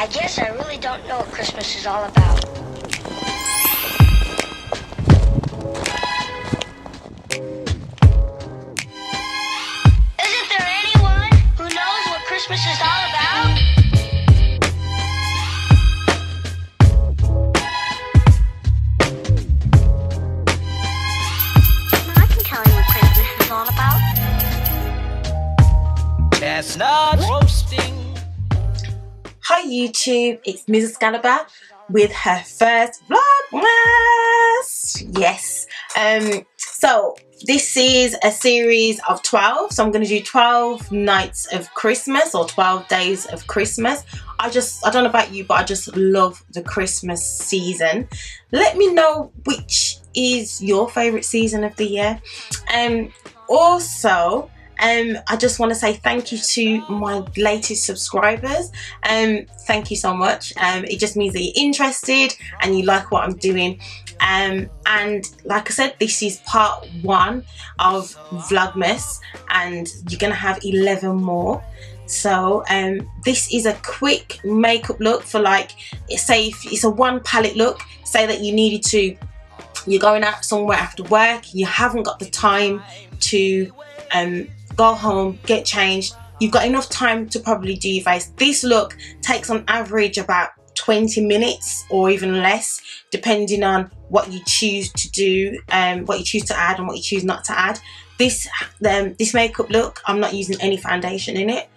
I guess I really don't know what Christmas is all about. Isn't there anyone who knows what Christmas is all about? I can tell you what Christmas is all about. Chestnut roasting. Hi YouTube, it's Mrs. Caliber with her first Vlogmas. Yes. So this is a series of 12. So I'm going to do 12 nights of Christmas or 12 days of Christmas. I don't know about you, but I just love the Christmas season. Let me know which is your favorite season of the year. Also, I just want to say thank you to my latest subscribers. Thank you so much. It just means that you're interested and you like what I'm doing. And like I said, this is part 1 of Vlogmas, and you're gonna have 11 more. So this is a quick makeup look for, like, say if it's a 1 palette look, say that you're going out somewhere after work, you haven't got the time to go home, get changed, you've got enough time to probably do your face. This look takes on average about 20 minutes or even less, depending on what you choose to do, what you choose to add and what you choose not to add. This makeup look, I'm not using any foundation in it,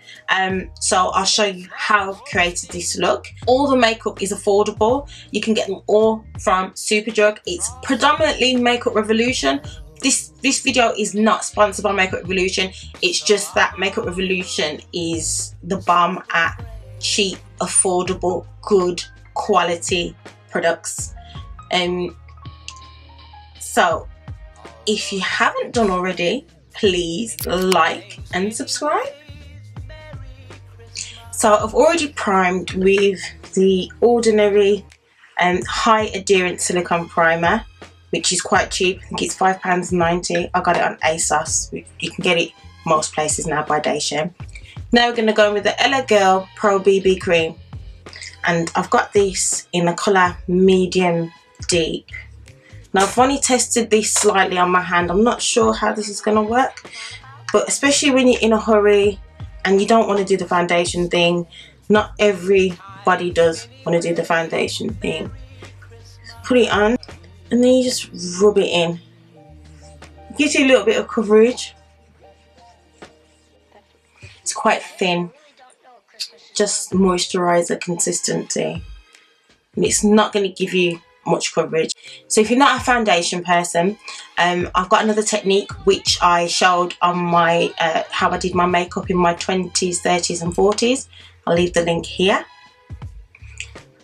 so I'll show you how I created this look. All the makeup is affordable. You can get them all from Superdrug. It's predominantly Makeup Revolution. This video is not sponsored by Makeup Revolution. It's just that Makeup Revolution is the bomb at cheap, affordable, good quality products. So if you haven't done already, please like and subscribe. So I've already primed with the Ordinary high adherence silicone primer, which is quite cheap. I think it's £5.90. I got it on ASOS. You can get it most places now by Dacia. Now we're going to go in with the Ella Girl Pro BB Cream, and I've got this in the colour Medium Deep. Now I've only tested this slightly on my hand. I'm not sure how this is going to work, but especially when you're in a hurry and you don't want to do the foundation thing, not everybody does want to do the foundation thing. Put it on and then you just rub it in. It gives you a little bit of coverage. It's quite thin, just moisturizer consistency, and it's not going to give you much coverage. So if you're not a foundation person, I've got another technique which I showed on my how I did my makeup in my 20s, 30s and 40s. I'll leave the link here.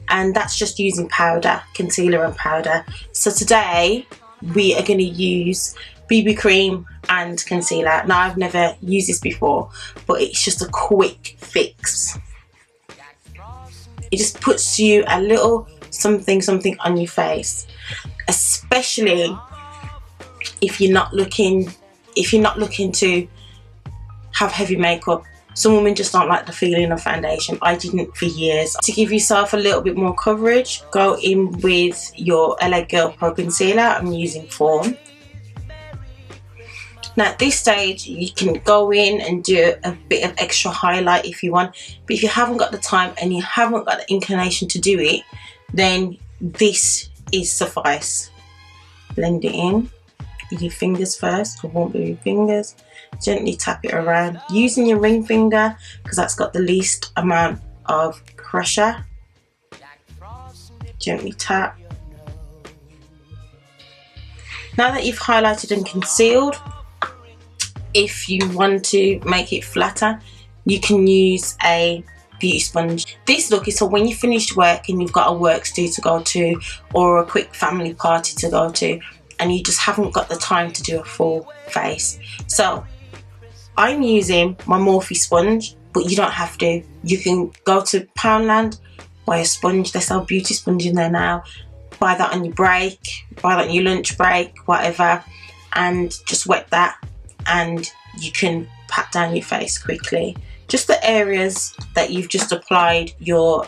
And that's just using powder, concealer and powder. So today we are going to use BB cream and concealer. Now I've never used this before, but it's just a quick fix. It just puts you a little something on your face, especially if you're not looking to have heavy makeup. Some women just don't like the feeling of foundation. I didn't for years. To give yourself a little bit more coverage, go in with your LA Girl Pro Concealer. I'm using Fawn. Now at this stage you can go in and do a bit of extra highlight if you want, but if you haven't got the time and you haven't got the inclination to do it, then this is suffice. Blend it in with your fingers first, or won't be your fingers. Gently tap it around using your ring finger because that's got the least amount of pressure. Gently tap. Now that you've highlighted and concealed, if you want to make it flatter, you can use a beauty sponge. This look is for when you finished work and you've got a work stew to go to or a quick family party to go to, and you just haven't got the time to do a full face. So I'm using my Morphe sponge, but you don't have to. You can go to Poundland, buy a sponge. They sell beauty sponge in there now. Buy that on your break, buy that on your lunch break, whatever, and just wet that, and you can pat down your face quickly. just the areas that you've just applied your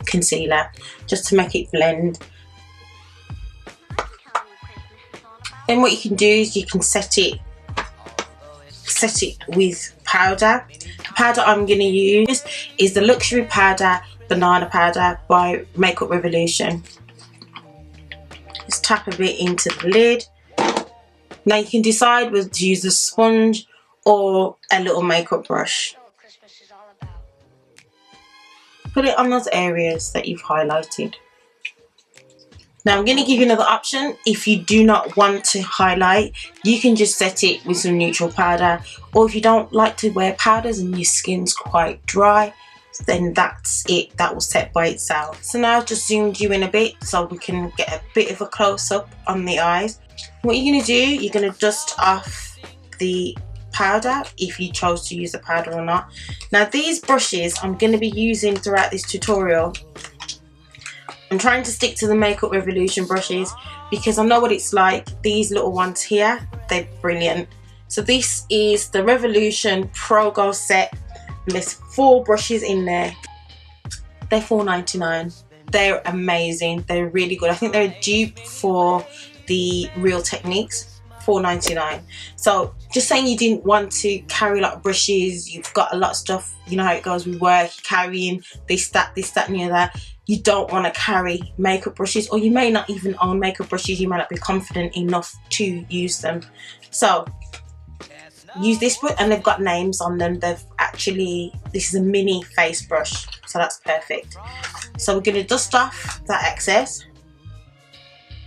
concealer, just to make it blend. Then what you can do is you can set it with powder. The powder I'm going to use is the Luxury Powder Banana Powder by Makeup Revolution. Just tap a bit into the lid. Now you can decide whether to use a sponge or a little makeup brush. Put it on those areas that you've highlighted. Now I'm going to give you another option. If you do not want to highlight, you can just set it with some neutral powder, or if you don't like to wear powders and your skin's quite dry, then that's it, that will set by itself. So now I've just zoomed you in a bit so we can get a bit of a close-up on the eyes. What you're going to do, you're going to dust off the powder if you chose to use the powder or not. Now these brushes I'm going to be using throughout this tutorial. I'm trying to stick to the Makeup Revolution brushes because I know what it's like. These little ones here, they're brilliant. So this is the Revolution Pro Go set, and there's 4 brushes in there. They're $4.99. They're amazing, they're really good. I think they're a dupe for the Real Techniques, $4.99. So just saying you didn't want to carry a lot of brushes, you've got a lot of stuff, you know how it goes with work, carrying this, that and the other. You don't want to carry makeup brushes, or you may not even own makeup brushes, you might not be confident enough to use them. So use this one, and they've got names on them. They've actually, this is a mini face brush, so that's perfect. So we're going to dust off that excess,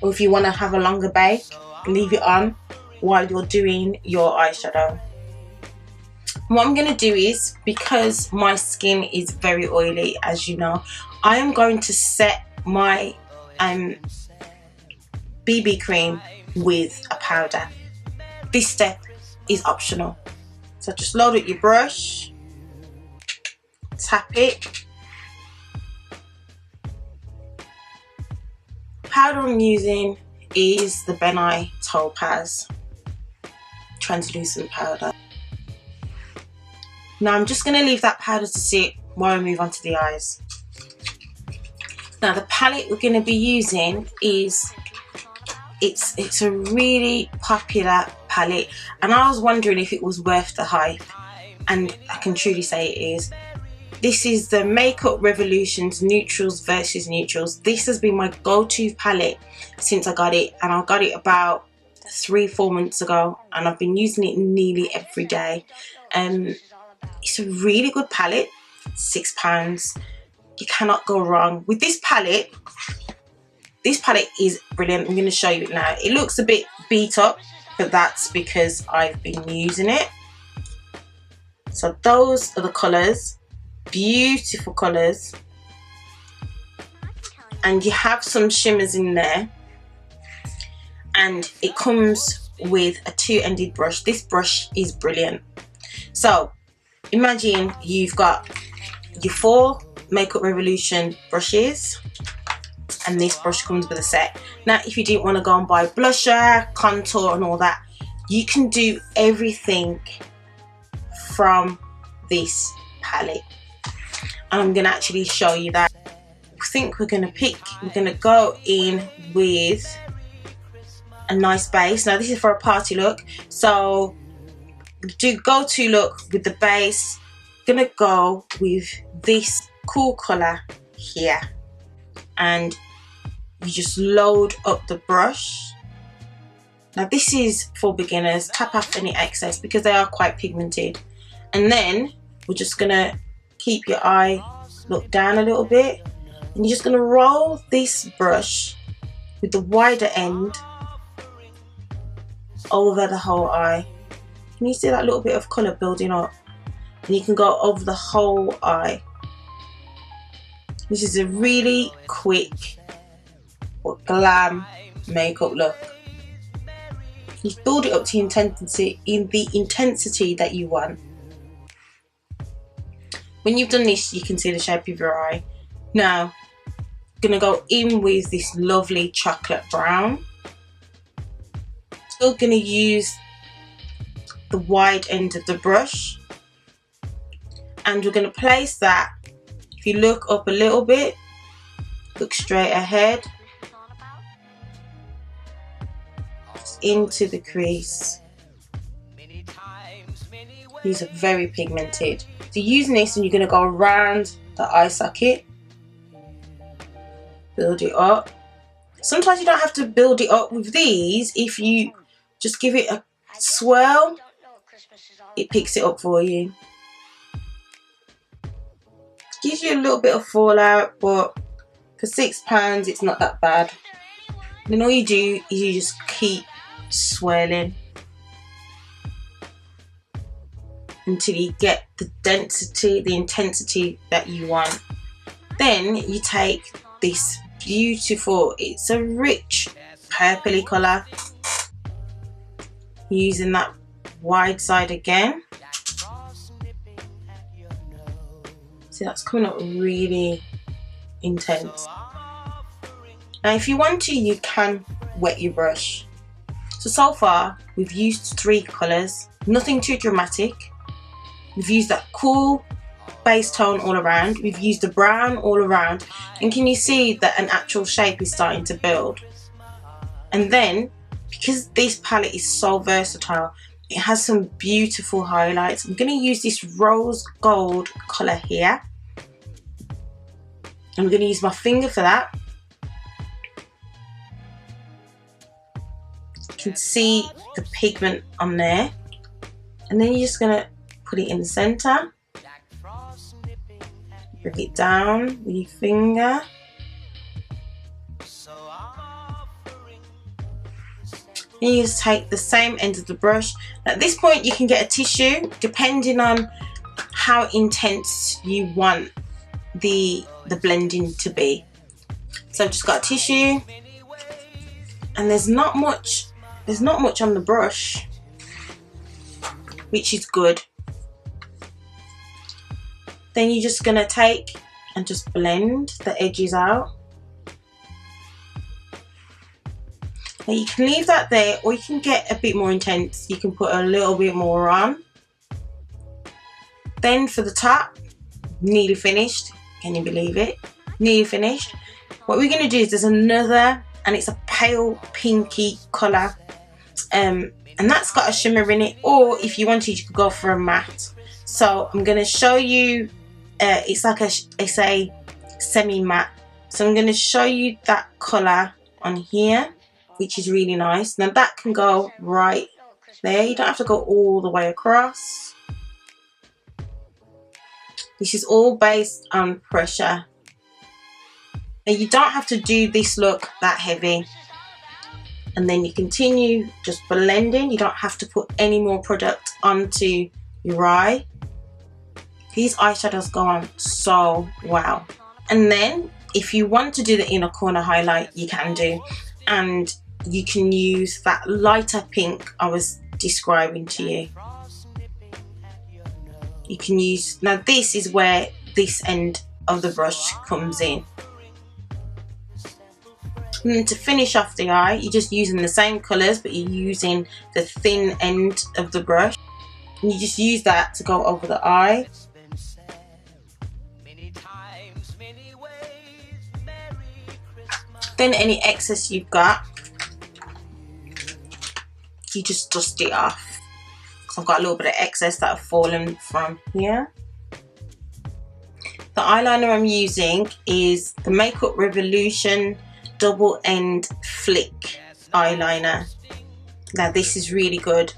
or if you want to have a longer bake, leave it on while you're doing your eyeshadow. What I'm going to do is, because my skin is very oily, as you know, I am going to set my BB cream with a powder. This step is optional. So just load up your brush, tap it. Powder I'm using is the Ben Nye Topaz translucent powder. Now I'm just going to leave that powder to sit while I move on to the eyes. Now the palette we're going to be using is, it's a really popular palette, and I was wondering if it was worth the hype, and I can truly say it is. This is the Makeup Revolution's Neutrals versus Neutrals. This has been my go-to palette since I got it, and I got it about 3-4 months ago, and I've been using it nearly every day. It's a really good palette, £6. You cannot go wrong with this palette. This palette is brilliant. I'm going to show you it now. It looks a bit beat up, but that's because I've been using it. So those are the colours, beautiful colours, and you have some shimmers in there, and it comes with a 2-ended brush. This brush is brilliant. So imagine you've got your 4 Makeup Revolution brushes, and this brush comes with a set. Now if you didn't want to go and buy blusher, contour and all that, you can do everything from this palette, and I'm going to actually show you that. I think we're going to go in with a nice base. Now this is for a party look, so do go-to look with the base. Gonna go with this cool color here, and you just load up the brush. Now this is for beginners. Tap off any excess because they are quite pigmented, and then we're just gonna keep your eye look down a little bit, and you're just gonna roll this brush with the wider end over the whole eye. Can you see that little bit of colour building up? And you can go over the whole eye. This is a really quick but glam makeup look. You build it up to intensity, in the intensity that you want. When you've done this, you can see the shape of your eye. Now, I'm gonna go in with this lovely chocolate brown. Still gonna use the wide end of the brush, and we're going to place that. If you look up a little bit, look straight ahead, into the crease. These are very pigmented. So using this, and you're going to go around the eye socket, build it up. Sometimes you don't have to build it up with these. If you just give it a swirl, it picks it up for you. Gives you a little bit of fallout, but for £6 it's not that bad. And then all you do is you just keep swirling until you get the density, the intensity that you want. Then you take this beautiful, it's a rich purpley colour, using that wide side again. See, that's coming up really intense. Now if you want to, you can wet your brush. So far we've used 3 colours, nothing too dramatic. We've used that cool base tone all around, we've used the brown all around, and can you see that an actual shape is starting to build? And then, because this palette is so versatile, it has some beautiful highlights. I'm going to use this rose gold colour here. I'm going to use my finger for that. You can see the pigment on there. And then you're just going to put it in the centre. Bring it down with your finger. And you just take the same end of the brush. At this point you can get a tissue depending on how intense you want the blending to be. So I've just got a tissue, and there's not much on the brush, which is good. Then you're just gonna take and just blend the edges out. Now you can leave that there, or you can get a bit more intense. You can put a little bit more on. Then for the top, nearly finished. Can you believe it? Nearly finished. What we're gonna do is there's another, and it's a pale pinky colour, and that's got a shimmer in it. Or if you wanted, you could go for a matte. So I'm gonna show you. It's a semi-matte. So I'm gonna show you that colour on here, which is really nice. Now that can go right there. You don't have to go all the way across. This is all based on pressure. Now you don't have to do this look that heavy. And then you continue just blending. You don't have to put any more product onto your eye. These eyeshadows go on so well. And then if you want to do the inner corner highlight, you can do. And you can use that lighter pink I was describing to you. You can use, now this is where this end of the brush comes in. And then to finish off the eye, you're just using the same colours, but you're using the thin end of the brush. And you just use that to go over the eye. Then any excess you've got, you just dust it off. So I've got a little bit of excess that have fallen from here. The eyeliner I'm using is the Makeup Revolution double end flick eyeliner. Now this is really good.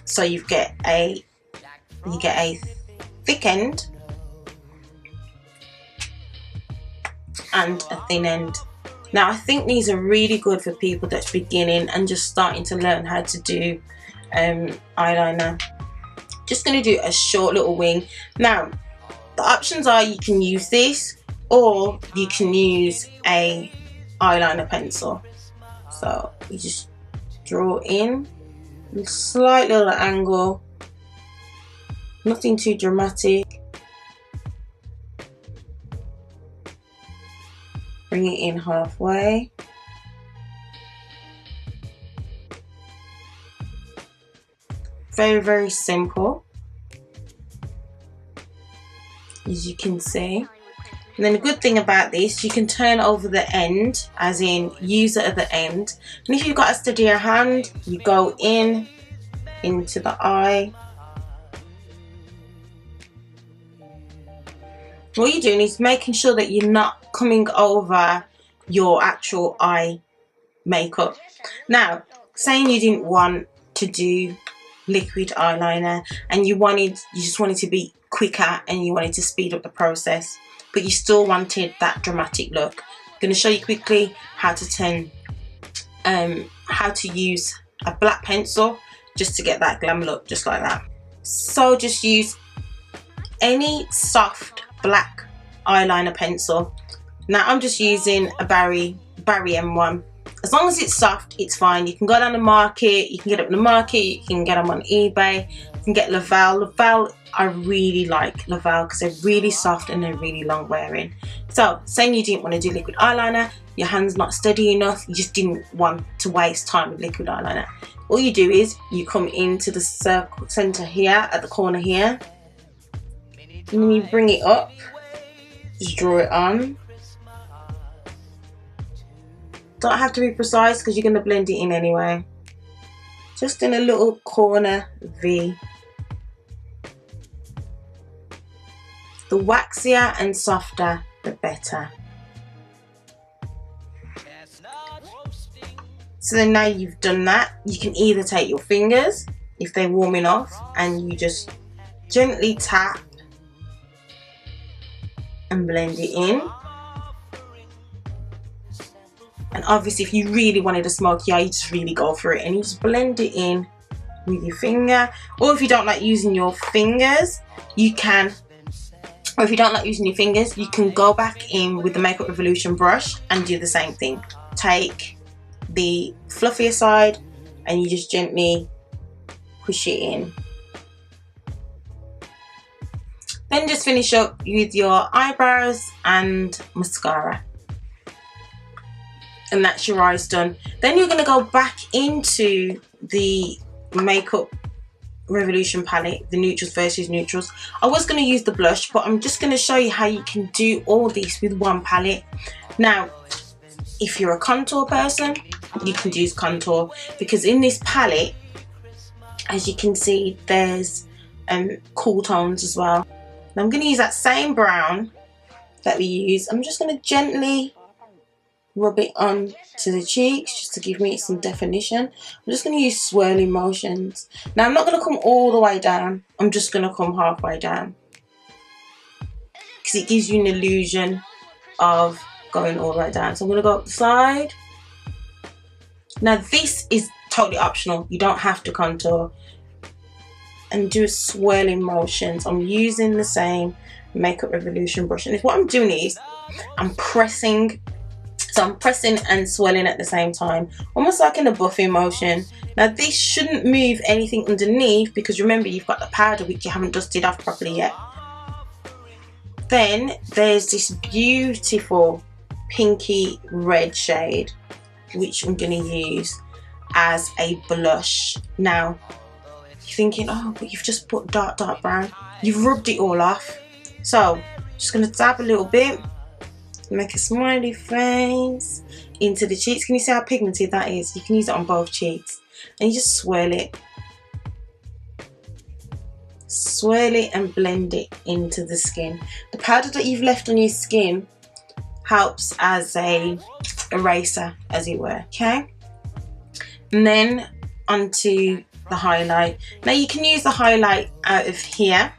So you get a thick end and a thin end. Now I think these are really good for people that's beginning and just starting to learn how to do eyeliner. Just going to do a short little wing. Now the options are you can use this or you can use a eyeliner pencil. So you just draw in a slight little angle, nothing too dramatic. Bring it in halfway. Very, very simple. as you can see. And then the good thing about this, you can turn over the end, as in use it at the end. And if you've got a steadier hand, you go in into the eye. What you're doing is making sure that you're not coming over your actual eye makeup. Now, saying you didn't want to do liquid eyeliner and you just wanted to be quicker and you wanted to speed up the process, but you still wanted that dramatic look. I'm going to show you quickly how to use a black pencil just to get that glam look, just like that. So just use any soft black eyeliner pencil. Now I'm just using a Barry M1. As long as it's soft, it's fine. You can go down the market, you can get it on the market, you can get them on eBay, you can get Laval. I really like Laval because they're really soft and they're really long wearing. So saying you didn't want to do liquid eyeliner, your hand's not steady enough, you just didn't want to waste time with liquid eyeliner. All you do is you come into the center here, at the corner here, and then you bring it up, just draw it on. Don't have to be precise because you're going to blend it in anyway. Just in a little corner V. The waxier and softer, the better. So then now you've done that, you can either take your fingers, if they're warm enough, and you just gently tap and blend it in. And obviously if you really wanted a smoky eye, you just really go for it and you just blend it in with your finger. Or if you don't like using your fingers, you can go back in with the Makeup Revolution brush and do the same thing. Take the fluffier side and you just gently push it in. Then just finish up with your eyebrows and mascara. And that's your eyes done. Then you're going to go back into the Makeup Revolution palette, the neutrals versus neutrals. I was going to use the blush, but I'm just going to show you how you can do all this with one palette. Now, if you're a contour person, you can use contour, because in this palette, as you can see, there's cool tones as well. Now I'm going to use that same brown that we use. I'm just going to gently rub it on to the cheeks just to give me some definition. I'm just going to use swirling motions. Now I'm not going to come all the way down, I'm just going to come halfway down, because it gives you an illusion of going all the way down. So I'm going to go up the side. Now this is totally optional, you don't have to contour, and do swirling motions. I'm using the same Makeup Revolution brush, and what I'm doing is I'm pressing. So I'm pressing and swirling at the same time, almost like in a buffing motion. Now this shouldn't move anything underneath, because remember you've got the powder which you haven't dusted off properly yet. Then there's this beautiful pinky red shade which I'm going to use as a blush. Now you're thinking, oh, but you've just put dark brown, you've rubbed it all off. So just going to dab a little bit, make a smiley face into the cheeks. Can you see how pigmented that is? You can use it on both cheeks, and you just swirl it and blend it into the skin. The powder that you've left on your skin helps as a eraser, as it were. Okay, and then onto the highlight. Now you can use the highlight out of here.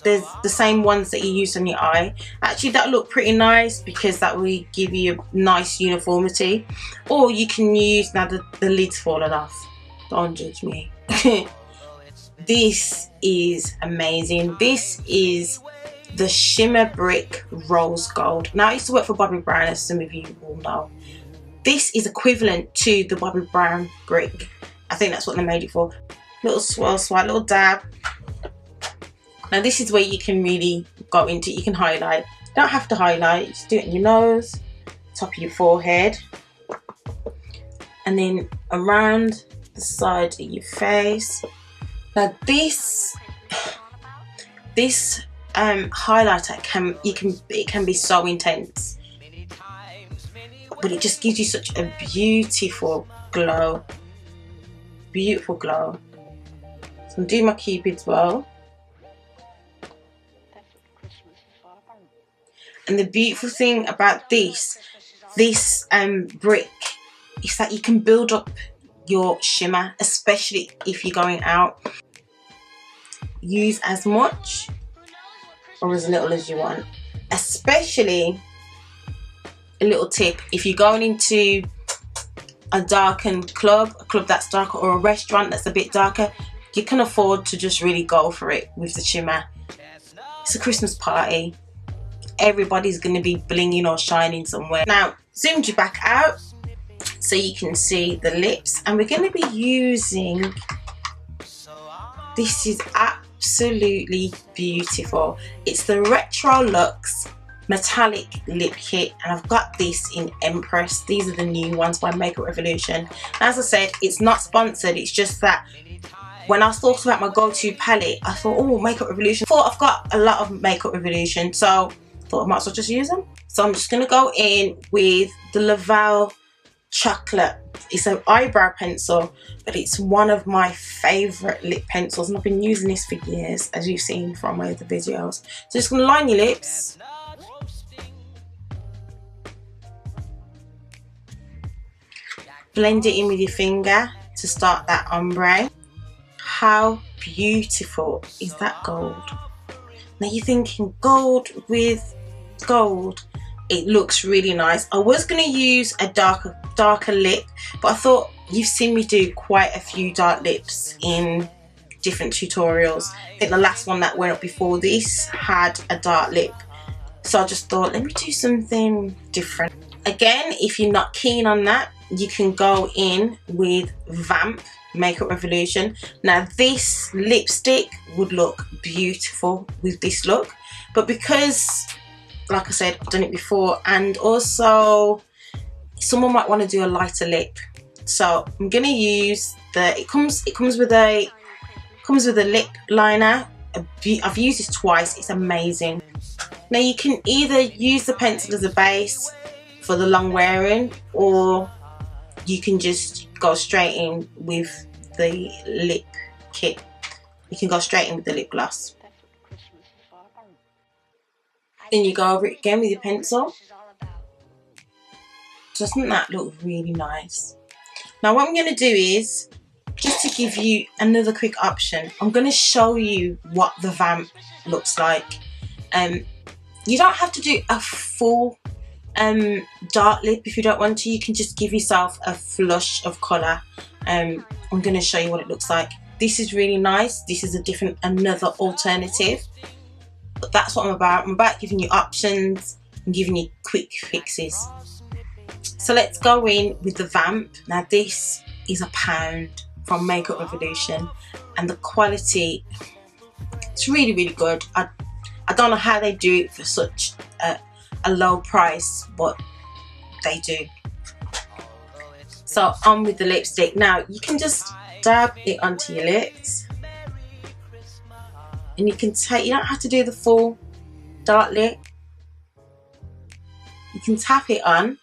There's the same ones that you use on your eye. Actually that look pretty nice, because that will give you a nice uniformity. Or you can use, now the lid's fallen off, don't judge me. This is amazing. This is the Shimmer Brick Rose Gold. Now I used to work for Bobbi Brown, as some of you will know. This is equivalent to the Bobbi Brown brick. I think that's what they made it for. Little swirl, little dab. Now this is where you can really go into it. You can highlight. You don't have to highlight, just do it in your nose, top of your forehead, and then around the side of your face. Now this this highlighter it can be so intense, but it just gives you such a beautiful glow. Beautiful glow. So I'm doing my Cupid's bow. And the beautiful thing about this brick is that you can build up your shimmer, especially if you're going out. Use as much or as little as you want. Especially, a little tip, if you're going into a darkened club, a club that's darker, or a restaurant that's a bit darker, you can afford to just really go for it with the shimmer. It's a Christmas party. Everybody's going to be blinging or shining somewhere. Now, zoomed you back out so you can see the lips, and we're going to be using, this is absolutely beautiful. It's the Retro Luxe Metallic Lip Kit, and I've got this in Empress. These are the new ones by Makeup Revolution. As I said, it's not sponsored, it's just that when I was talking about my go-to palette, I thought, oh, Makeup Revolution. I thought I've got a lot of Makeup Revolution, so I thought I might as well just use them. So I'm just going to go in with the Laval Chocolate. It's an eyebrow pencil, but it's one of my favourite lip pencils, and I've been using this for years, as you've seen from my other videos. So just going to line your lips. Blend it in with your finger to start that ombre. How beautiful is that gold? Now you're thinking, gold with gold, it looks really nice. I was going to use a darker lip, but I thought, you've seen me do quite a few dark lips in different tutorials. I think the last one that went up before this had a dark lip, so I just thought, let me do something different. Again, if you're not keen on that, you can go in with Vamp Makeup Revolution. Now this lipstick would look beautiful with this look, but because, like I said, I've done it before, and also someone might want to do a lighter lip, so I'm gonna use it comes with a lip liner. I've used this twice, it's amazing. Now you can either use the pencil as a base for the long wearing, or you can just go straight in with the lip kit. You can go straight in with the lip gloss. Then you go over it again with your pencil. Doesn't that look really nice? Now what I'm going to do is, just to give you another quick option, I'm going to show you what the Vamp looks like. You don't have to do a full dark lip if you don't want to. You can just give yourself a flush of colour. I'm going to show you what it looks like. This is really nice. This is another alternative, but that's what I'm about. I'm about giving you options and giving you quick fixes. So let's go in with the Vamp. Now this is £1 from Makeup Revolution, and the quality, it's really, really good. I don't know how they do it for such a low price, but they do. So on with the lipstick. Now you can just dab it onto your lips, and you don't have to do the full dark lip. You can tap it on.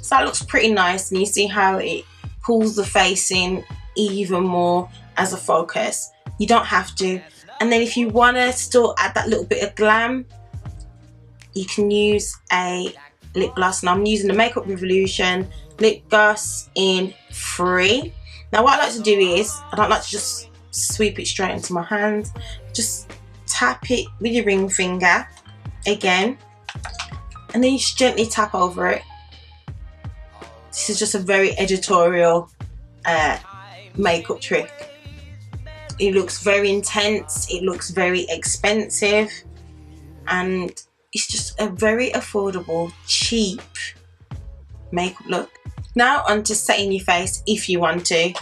So that looks pretty nice, and you see how it pulls the face in even more as a focus. You don't have to. And then if you want to still add that little bit of glam, you can use a lip gloss. Now I'm using the Makeup Revolution lip gloss in Free. Now what I like to do is, I don't like to just sweep it straight into my hand. Just tap it with your ring finger again, and then you just gently tap over it. This is just a very editorial makeup trick. It looks very intense, it looks very expensive, and it's just a very affordable, cheap makeup look. Now on to setting your face if you want to.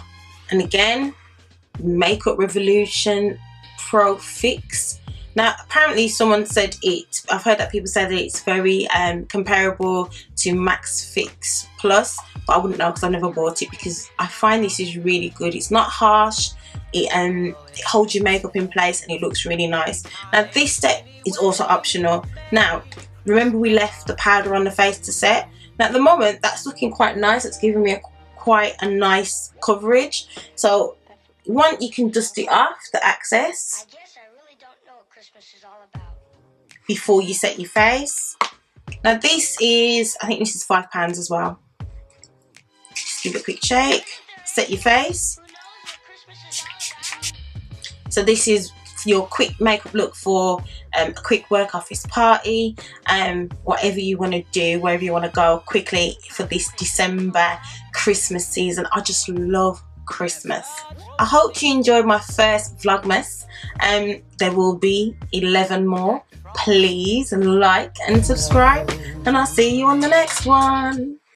And again, Makeup Revolution Pro Fix. Now apparently someone said I've heard that people say that it's very comparable to Max Fix Plus, but I wouldn't know because I've never bought it, because I find this is really good. It's not harsh, it holds your makeup in place and it looks really nice. Now this step is also optional. Now remember we left the powder on the face to set. Now at the moment that's looking quite nice. It's giving me quite a nice coverage. So one, you can dust it off, the excess, I guess I really don't know what Christmas is all about. before you set your face. Now this is, I think this is £5 as well. Just give it a quick shake, set your face. Who knows what Christmas is all about? So this is your quick makeup look for a quick work office party, whatever you want to do, wherever you want to go quickly for this December Christmas season. I just love Christmas. I hope you enjoyed my first Vlogmas. There will be 11 more. Please like and subscribe, and I'll see you on the next one.